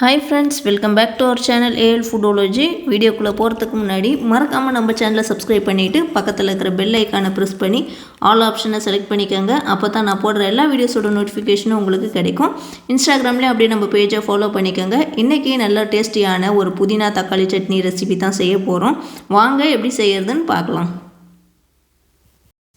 Hi friends, welcome back to our channel AL Foodology. வீடியோக்குள்ளே போகிறதுக்கு முன்னாடி மறக்காமல் நம்ம சேனலை சப்ஸ்கிரைப் பண்ணிவிட்டு பக்கத்தில் இருக்கிற பெல் ஐக்கானை ப்ரெஸ் பண்ணி ஆல் ஆப்ஷனை செலக்ட் பண்ணிக்கோங்க. அப்போ தான் நான் போடுற எல்லா வீடியோஸோட நோட்டிஃபிகேஷனும் உங்களுக்கு கிடைக்கும். இன்ஸ்டாகிராம்லேயும் அப்படியே நம்ம பேஜை ஃபாலோ பண்ணிக்கோங்க. இன்றைக்கி நல்ல டேஸ்டியான ஒரு புதினா தக்காளி சட்னி ரெசிபி தான் செய்ய போகிறோம். வாங்க எப்படி செய்கிறதுன்னு பார்க்கலாம்.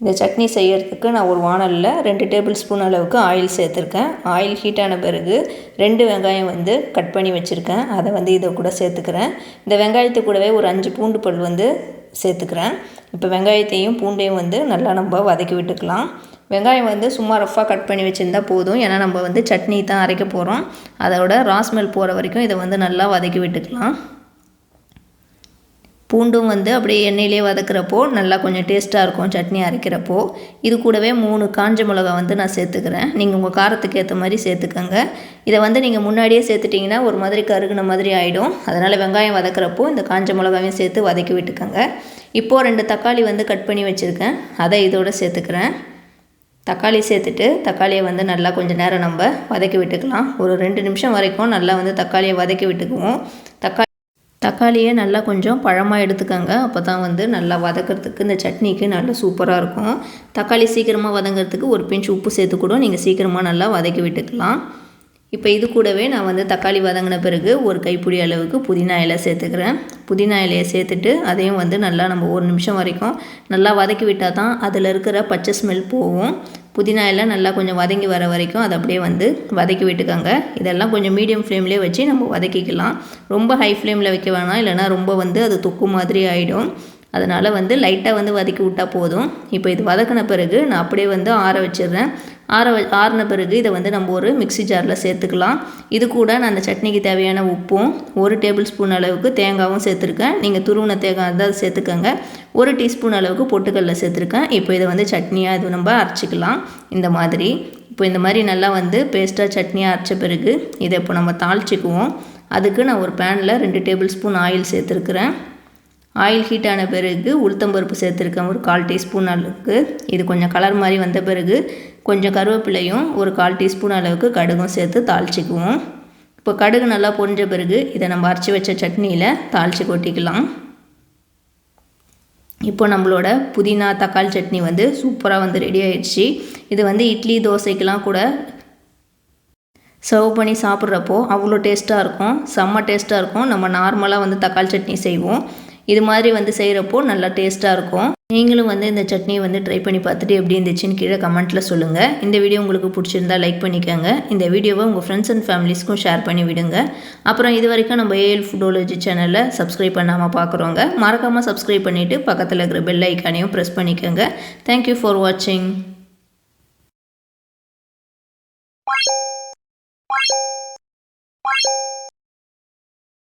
இந்த சட்னி செய்கிறதுக்கு நான் ஒரு வானலில் 2 டேபிள் ஸ்பூன் அளவுக்கு ஆயில் சேர்த்துருக்கேன். ஆயில் ஹீட்டான பிறகு 2 வெங்காயம் கட் பண்ணி வச்சுருக்கேன். அதை இதை கூட சேர்த்துக்கிறேன். இந்த வெங்காயத்து கூடவே ஒரு 5 பூண்டு பல் சேர்த்துக்கிறேன். இப்போ வெங்காயத்தையும் பூண்டையும் நல்லா நம்ம வதக்கி விட்டுக்கலாம். வெங்காயம் சும்மா ரஃப்பாக கட் பண்ணி வச்சுருந்தா போதும். ஏன்னா நம்ம சட்னி தான் அரைக்க போகிறோம். அதோட ராஸ்மெல் போகிற வரைக்கும் இதை நல்லா வதக்கி விட்டுக்கலாம். பூண்டும் அப்படியே எண்ணெயிலே வதக்கிறப்போ நல்லா கொஞ்சம் டேஸ்ட்டாக இருக்கும் சட்னி அரைக்கிறப்போ. இது கூடவே 3 காஞ்ச மிளகா நான் சேர்த்துக்கிறேன். நீங்கள் உங்கள் காரத்துக்கு ஏற்ற மாதிரி சேர்த்துக்கோங்க. இதை நீங்கள் முன்னாடியே சேர்த்துட்டிங்கன்னா ஒரு மாதிரி கருகுன மாதிரி ஆகிடும். அதனால் வெங்காயம் வதக்கிறப்போ இந்த காஞ்ச மிளகாவையும் சேர்த்து வதக்கி விட்டுக்கோங்க. இப்போது 2 தக்காளி கட் பண்ணி வச்சுருக்கேன். அதை இதோடு சேர்த்துக்கிறேன். தக்காளி சேர்த்துட்டு தக்காளியை நல்லா கொஞ்சம் நேரம் நம்ம வதக்கி விட்டுக்கலாம். ஒரு 2 நிமிஷம் வரைக்கும் நல்லா தக்காளியை வதக்கி விட்டுக்குவோம். தக்காளியை நல்லா கொஞ்சம் பழமாக எடுத்துக்கோங்க. அப்போ தான் நல்லா வதக்கிறதுக்கு இந்த சட்னிக்கு நல்லா சூப்பராக இருக்கும். தக்காளி சீக்கிரமாக வதங்கிறதுக்கு ஒரு பிஞ்ச் உப்பு சேர்த்து கூட நீங்கள் சீக்கிரமாக நல்லா வதக்கி விட்டுக்கலாம். இப்போ இது கூடவே நான் தக்காளி வதங்கின பிறகு ஒரு கைப்பிடி அளவுக்கு புதினா இலை சேர்த்துக்கிறேன். புதினா இலையை சேர்த்துட்டு அதையும் நல்லா நம்ம ஒரு நிமிஷம் வரைக்கும் நல்லா வதக்கி விட்டால் தான் அதில் இருக்கிற பச்சை ஸ்மெல் போகும். புதினா இலை நல்லா கொஞ்சம் வதங்கி வர வரைக்கும் அதை அப்படியே வதக்கி விட்டுக்கோங்க. இதெல்லாம் கொஞ்சம் மீடியம் ஃப்ளேம்லேயே வச்சு நம்ம வதக்கிக்கலாம். ரொம்ப ஹை ஃப்ளேமில் வைக்க வேணாம், இல்லைனா ரொம்ப அது தொக்கு மாதிரி ஆகிடும். அதனால் லைட்டாக வதக்கி விட்டால் போதும். இப்போ இது வதக்கின பிறகு நான் அப்படியே ஆற வச்சிடுறேன். ஆறின பிறகு இதை நம்ம ஒரு மிக்ஸி ஜாரில் சேர்த்துக்கலாம். இது கூட நான் அந்த சட்னிக்கு தேவையான உப்பும் 1 டேபிள் ஸ்பூன் அளவுக்கு தேங்காயும் சேர்த்துருக்கேன். நீங்கள் துருவின தேங்காய் இருந்தால் சேர்த்துக்கோங்க. 1 டீஸ்பூன் அளவுக்கு பொட்டுக்கடலை சேர்த்துருக்கேன். இப்போ இதை சட்னியாக இது நம்ம அரைச்சிக்கலாம். இந்த மாதிரி இப்போ இந்த மாதிரி நல்லா பேஸ்ட்டாக சட்னியாக அரைச்ச பிறகு இதை இப்போ நம்ம தாளிச்சிக்குவோம். அதுக்கு நான் ஒரு பேனில் 2 டேபிள் ஸ்பூன் ஆயில் சேர்த்துருக்குறேன். ஆயில் ஹீட்டான பிறகு உளுத்தம்பருப்பு சேர்த்துருக்கேன் ஒரு 1/4 டீஸ்பூன் அளவுக்கு. இது கொஞ்சம் கலர் மாதிரி வந்த பிறகு கொஞ்சம் கருவேப்பிலையும் ஒரு 1/4 டீஸ்பூன் அளவுக்கு கடுகும் சேர்த்து தாளிச்சிக்குவோம். இப்போ கடுகு நல்லா பொரிஞ்ச பிறகு இதை நம்ம அரைச்சி வச்ச சட்னியில் தாளித்து கொட்டிக்கலாம். இப்போ நம்மளோட புதினா தக்காளி சட்னி சூப்பராக ரெடி ஆயிடுச்சு. இது இட்லி தோசைக்கெலாம் கூட சர்வ் பண்ணி சாப்பிட்றப்போ அவ்வளோ டேஸ்ட்டாக இருக்கும். செம்ம டேஸ்ட்டாக இருக்கும். நம்ம நார்மலாக தக்காளி சட்னி செய்வோம். இது மாதிரி செய்கிறப்போ நல்லா டேஸ்ட்டாக இருக்கும். நீங்களும் இந்த சட்னியை ட்ரை பண்ணி பார்த்துட்டு எப்படி இருந்துச்சுன்னு கீழே கமெண்ட்டில் சொல்லுங்கள். இந்த வீடியோ உங்களுக்கு பிடிச்சிருந்தா லைக் பண்ணிக்கோங்க. இந்த வீடியோவை உங்கள் ஃப்ரெண்ட்ஸ் அண்ட் ஃபேமிலிஸ்க்கும் ஷேர் பண்ணி விடுங்க. அப்புறம் இது வரைக்கும் நம்ம ஏஎல் ஃபுடோலஜி சேனலை சப்ஸ்கிரைப் பண்ணாமல் பார்க்குறோங்க. மறக்காமல் சப்ஸ்கிரைப் பண்ணிவிட்டு பக்கத்தில் இருக்கிற பெல் ஐக்கானையும் ப்ரெஸ் பண்ணிக்கோங்க. தேங்க்யூ ஃபார் வாட்சிங்.